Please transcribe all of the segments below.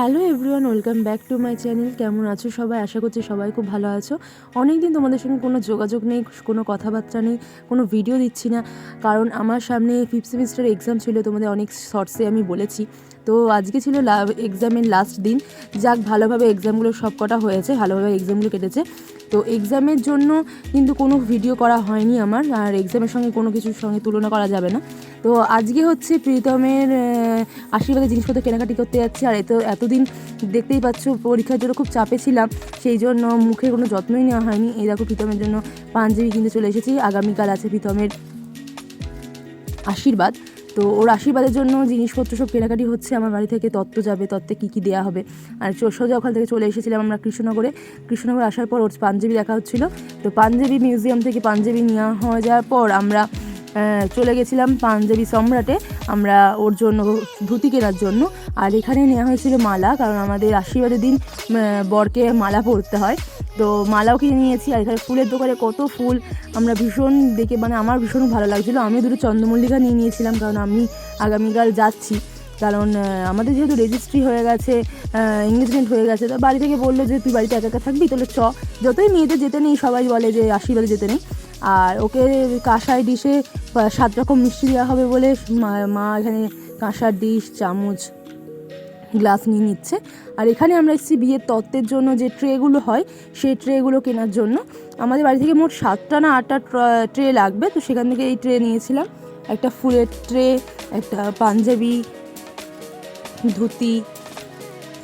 Hello everyone, welcome back to my channel. কেমন আছো সবাই? আশা করছি সবাই খুব ভালো আছো। অনেক দিন তোমাদের সঙ্গে কোনো যোগাযোগ নেই, কোনো কথাবার্তা নেই, কোনো ভিডিও দিচ্ছি না, কারণ আমার সামনে ফিফথ সেমিস্টারের এক্সাম ছিল। তোমাদের অনেক শর্টসে আমি বলেছি। তো আজকে ছিল এক্সামের লাস্ট দিন। যাক, ভালোভাবে এক্সামগুলো সব কটা হয়েছে, ভালোভাবে এক্সামগুলো কেটেছে। তো এক্সামের জন্য কিন্তু কোনো ভিডিও করা হয়নি আমার, আর এক্সামের সঙ্গে কোনো কিছুর সঙ্গে তুলনা করা যাবে না। তো আজকে হচ্ছে প্রীতমের আশীর্বাদের জিনিসপত্র কেনাকাটি করতে যাচ্ছি। আর এতদিন দেখতেই পাচ্ছ পরীক্ষার জন্য খুব চাপে ছিলাম, সেই জন্য মুখের কোনো যত্নই নেওয়া হয়নি। এই দেখো, প্রীতমের জন্য পাঞ্জাবি কিনতে চলে এসেছি। আগামীকাল আছে প্রীতমের আশীর্বাদ, তো ওর আশীর্বাদের জন্য জিনিসপত্র সব কেনাকাটি হচ্ছে। আমার বাড়ি থেকে তত্ত্ব যাবে, তত্ত্বে কী কী দেওয়া হবে। আর সোজা ওখান থেকে চলে এসেছিলাম আমরা কৃষ্ণনগরে আসার পর ওর পাঞ্জাবি দেখা হচ্ছিলো। তো পাঞ্জাবি মিউজিয়াম থেকে পাঞ্জাবি নেওয়া হয়ে যাওয়ার পর আমরা চলে গেছিলাম পাঞ্জাবি সম্রাটে আমরা ওর জন্য ধুতি কেনার জন্য। আর এখানে নেওয়া হয়েছিল মালা, কারণ আমাদের আশীর্বাদের দিন বরকে মালা পরতে হয়। তো মালাও কিনে নিয়েছি। আর এখানে ফুলের দোকানে কত ফুল আমরা ভীষণ দেখে, মানে আমার ভীষণ ভালো লাগছিলো। আমি দুটো চন্দ্রমল্লিকা নিয়ে নিয়েছিলাম, কারণ আমি আগামীকাল যাচ্ছি। কারণ আমাদের যেহেতু রেজিস্ট্রি হয়ে গেছে, এঙ্গেজমেন্ট হয়ে গেছে, তো বাড়ি থেকে বললো যে তুই বাড়িতে একা একা থাকবি, তাহলে যতই মেয়েদের যেতে নেই, সবাই বলে যে আশীর্বাদে যেতে নেই। আর ওকে কাঁসাই ডিশে 7 রকম মিষ্টি দেওয়া হবে বলে মা এখানে কাঁসার ডিশ, চামচ, গ্লাস নিয়ে নিচ্ছে। আর এখানে আমরা এসেছি বিয়ের তত্ত্বের জন্য যে ট্রেগুলো হয়, সেই ট্রেগুলো কেনার জন্য। আমাদের বাড়ি থেকে মোট 7টা না 8টা ট্রে লাগবে, তো সেখান থেকে এই ট্রে নিয়েছিলাম। একটা ফুলের ট্রে, একটা পাঞ্জাবি, ধুতি,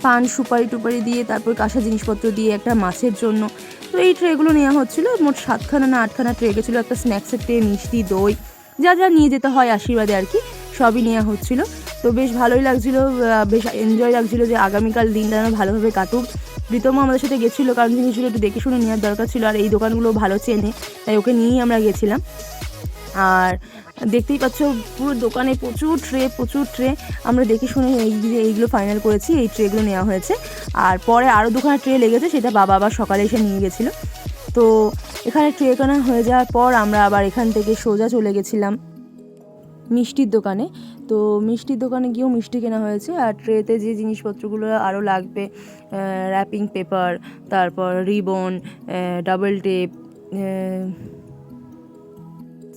পান সুপারি টুপারি দিয়ে, তারপর কাঁসা জিনিসপত্র দিয়ে একটা মাছের জন্য। তো এই ট্রেগুলো নেওয়া হচ্ছিলো। মোট 7খানা না 8খানা ট্রে গেছিলো। একটা স্ন্যাক্সের ট্রে, মিষ্টি, দই, যা যা নিয়ে যেতে হয় আশীর্বাদে আর কি, সবই নেওয়া হচ্ছিলো। তো বেশ ভালোই লাগছিলো, বেশ এনজয় লাগছিলো যে আগামীকাল দিনটা যেন ভালোভাবে কাটুক। প্রীতমও আমাদের সাথে গেছিলো, কারণ জিনিসগুলো একটু দেখে শুনে নেওয়ার দরকার ছিল। আর এই দোকানগুলো ভালো চেনে, তাই ওকে নিয়েই আমরা গেছিলাম। আর দেখতেই পাচ্ছ পুরো দোকানে প্রচুর ট্রে আমরা দেখে শুনে এইগুলো ফাইনাল করেছি, এই ট্রেগুলো নেওয়া হয়েছে। আর পরে আরও 2খানা ট্রে লেগেছে, সেটা বাবা আবার সকালে এসে নিয়ে গেছিলো। তো এখানে ট্রে কেনা হয়ে যাওয়ার পর আমরা আবার এখান থেকে সোজা চলে গেছিলাম মিষ্টির দোকানে। তো মিষ্টির দোকানে গিয়েও মিষ্টি কেনা হয়েছে। আর ট্রেতে যে জিনিসপত্রগুলো আরও লাগবে, র্যাপিং পেপার, তারপর রিবন, ডাবল টেপ,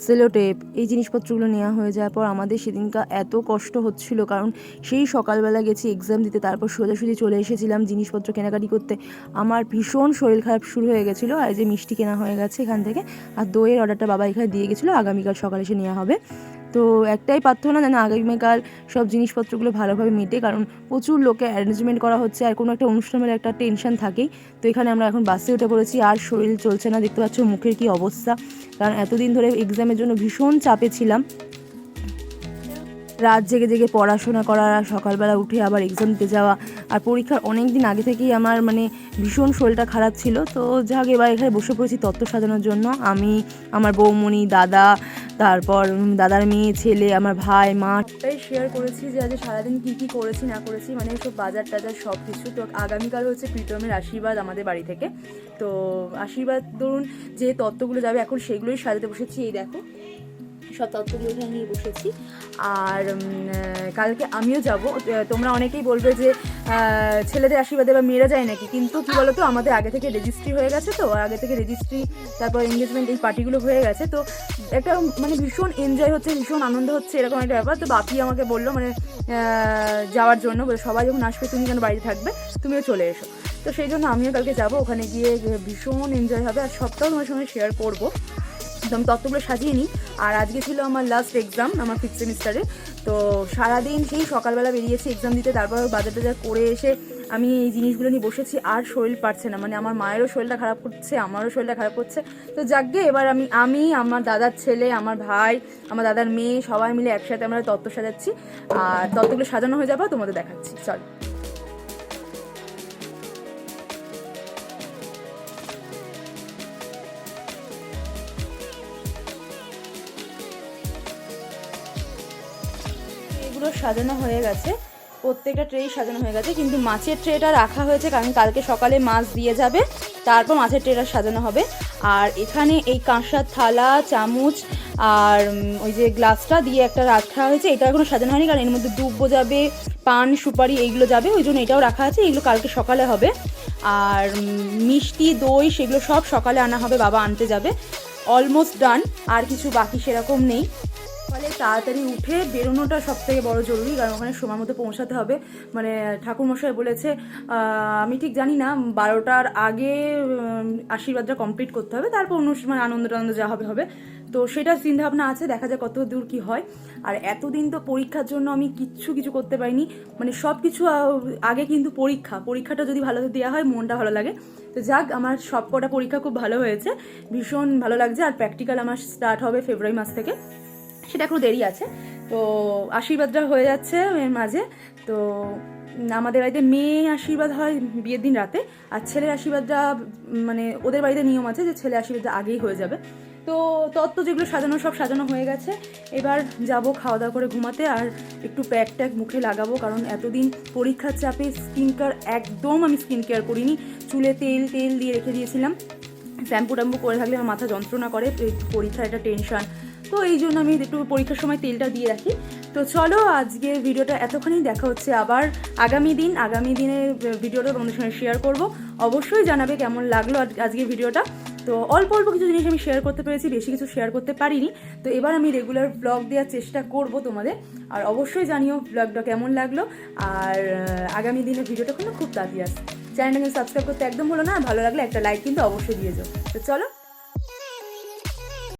সেলোটেপ, এই জিনিসপত্রগুলো নেওয়া হয়ে যাওয়ার পর আমাদের সেদিনকার এত কষ্ট হচ্ছিল, কারণ সেই সকালবেলা গেছি এক্সাম দিতে, তারপর সোজাসুজি চলে এসেছিলাম জিনিসপত্র কেনাকাটি করতে। আমার ভীষণ শরীর খারাপ শুরু হয়ে গেছিলো। আর যে মিষ্টি কেনা হয়ে গেছে এখান থেকে, আর দইয়ের অর্ডারটা বাবা এখানে দিয়ে গেছিলো, আগামীকাল সকালে এসে নেওয়া হবে। তো একটাই প্রার্থনা যেন আগামীকাল সব জিনিসপত্রগুলো ভালোভাবে মেটে, কারণ প্রচুর লোকে অ্যারেঞ্জমেন্ট করা হচ্ছে। আর কোনো একটা অনুষ্ঠানের একটা টেনশন থাকেই। তো এখানে আমরা এখন বাসে উঠে পড়েছি। আর শরীর চলছে না, দেখতে পাচ্ছ মুখের কী অবস্থা, কারণ এতদিন ধরে এক্সামের জন্য ভীষণ চাপে ছিলাম। রাত জেগে জেগে পড়াশোনা করা, সকালবেলা উঠে আবার এক্সাম দিতে যাওয়া। আর পরীক্ষার অনেক দিন আগে থেকেই আমার ভীষণ শরীরটা খারাপ ছিল। তো যাক, এবার এখানে বসে পড়েছি তত্ত্ব সাজানোর জন্য। আমি, আমার বৌমণি, দাদা, তারপর দাদার মেয়ে, ছেলে, আমার ভাই, মা, তাই শেয়ার করেছি যে আজ সারাদিন কী কী করেছি না করেছি, সব বাজার টাজার সব কিছু। তো আগামীকাল হচ্ছে প্রীতমের আশীর্বাদ আমাদের বাড়ি থেকে। তো আশীর্বাদ ধরুন যে তত্ত্বগুলো যাবে, এখন সেগুলোই সাজাতে বসেছি। এই দেখো, সব তত্ত্বগুলো এখানে নিয়ে বসেছি। আর কালকে আমিও যাব। তোমরা অনেকেই বলবে যে ছেলেদের আশীর্বাদে বা মেয়েরা যায় নাকি, কিন্তু কী বলো তো, আমাদের আগে থেকে রেজিস্ট্রি হয়ে গেছে। তো আগে থেকে রেজিস্ট্রি, তারপর এনগেজমেন্ট, এই পার্টিগুলো হয়ে গেছে। তো একটা ভীষণ এনজয় হচ্ছে, ভীষণ আনন্দ হচ্ছে, এরকম একটা ব্যাপার। তো বাপি আমাকে বললো যাওয়ার জন্য, বলে সবাই যখন আসবে তুমি কেন বাড়িতে থাকবে, তুমিও চলে এসো। তো সেই জন্য আমিও কালকে যাব, ওখানে গিয়ে ভীষণ এনজয় হবে। আর সবটাও তোমার সঙ্গে শেয়ার করবো। তো আমি তত্ত্বগুলো সাজিয়ে নিই। আর আজকে ছিল আমার লাস্ট এক্সাম, আমার ফিফথ সেমিস্টারে। তো সারাদিন সেই সকালবেলা বেরিয়েছি এক্সাম দিতে, তারপর বাজার টাজার করে এসে আমি এই জিনিসগুলো নিয়ে বসেছি। আর শরীর পারছে না, আমার মায়েরও শরীরটা খারাপ করছে, আমারও শরীরটা খারাপ করছে। তো যাকগে, এবার আমি আমার দাদার ছেলে, আমার ভাই, আমার দাদার মেয়ে, সবাই মিলে একসাথে আমরা তত্ত্ব সাজাচ্ছি। আর তত্ত্বগুলো সাজানো হয়ে যাবে, তোমাদের দেখাচ্ছি, চল। এগুলো সাজানো হয়ে গেছে, প্রত্যেকটা ট্রেই সাজানো হয়ে গেছে, কিন্তু মাছের ট্রেটা রাখা হয়েছে কারণ কালকে সকালে মাছ দিয়ে যাবে। তারপর মাছের ট্রেটা সাজানো হবে। আর এখানে এই কাঁসার থালা, চামচ আর ওই যে গ্লাসটা দিয়ে একটা রাখা হয়েছে, এটা এখনও সাজানো হয়নি কারণ এর মধ্যে দুব্বো যাবে, পান সুপারি এইগুলো যাবে, ওই জন্য এটাও রাখা আছে। এগুলো কালকে সকালে হবে। আর মিষ্টি দই সেগুলো সব সকালে আনা হবে, বাবা আনতে যাবে। অলমোস্ট ডান, আর কিছু বাকি সেরকম নেই। ফলে তাড়াতাড়ি উঠে বেরোনোটা সব থেকে বড় জরুরি, কারণ ওখানে সময় মতো পৌঁছাতে হবে। মানে ঠাকুরমশাই বলেছে আমি ঠিক জানি না 12টার আগে আশীর্বাদটা কমপ্লিট করতে হবে, তারপর অনুষ্ঠান আনন্দ টানন্দ যা হবে হবে। তো সেটা চিন্তাভাবনা আছে, দেখা যায় কত দূর কি হয়। আর এতদিন তো পরীক্ষার জন্য আমি কিছু করতে পারিনি, মানে সব কিছু আগে কিন্তু পরীক্ষাটা যদি ভালো দেওয়া হয় মনটা ভালো লাগে। তো যাক, আমার সব কটা পরীক্ষা খুব ভালো হয়েছে, ভীষণ ভালো লাগছে। আর প্র্যাকটিক্যাল আমার স্টার্ট হবে ফেব্রুয়ারি মাস থেকে, সেটা একটু দেরি আছে। তো আশীর্বাদটা হয়ে যাচ্ছে এর মাঝে। তো আমাদের বাড়িতে মেয়ে আশীর্বাদ হয় বিয়ের দিন রাতে, আর ছেলের আশীর্বাদটা মানে ওদের বাড়িতে নিয়ম আছে যে ছেলে আশীর্বাদটা আগেই হয়ে যাবে। তো তত্ত্ব যেগুলো সাজানো সব সাজানো হয়ে গেছে। এবার যাব খাওয়া দাওয়া করে ঘুমাতে, আর একটু প্যাক ট্যাক মুখে লাগাবো, কারণ এতদিন পরীক্ষার চাপে স্কিন কেয়ার একদম আমি স্কিন কেয়ার করিনি। চুলে তেল দিয়ে রেখে দিয়েছিলাম, শ্যাম্পু ট্যাম্পু করে থাকলে আমার মাথা যন্ত্রণা করে, পরীক্ষার একটা টেনশন, তো এই জন্য আমি একটু পরীক্ষার সময় তেলটা দিয়ে রাখি। তো চলো আজকে ভিডিওটা এতক্ষণই, দেখা হচ্ছে আবার আগামী দিনের ভিডিওটা তোমাদের সঙ্গে শেয়ার করব। অবশ্যই জানাবে কেমন লাগলো আজকের ভিডিওটা। তো অল্প কিছু জিনিস আমি শেয়ার করতে পেরেছি, বেশি কিছু শেয়ার করতে পারিনি। তো এবার আমি রেগুলার ব্লগ দেওয়ার চেষ্টা করব তোমাদের, আর অবশ্যই জানিও ব্লগটা কেমন লাগলো। আর আগামী দিনের ভিডিওটা কিন্তু খুব তাড়াতাড়ি আসছে। চ্যানেলটাকে সাবস্ক্রাইব করতে একদম হলো না, ভালো লাগলে একটা লাইক কিন্তু অবশ্যই দিয়ে যাও। তো চলো।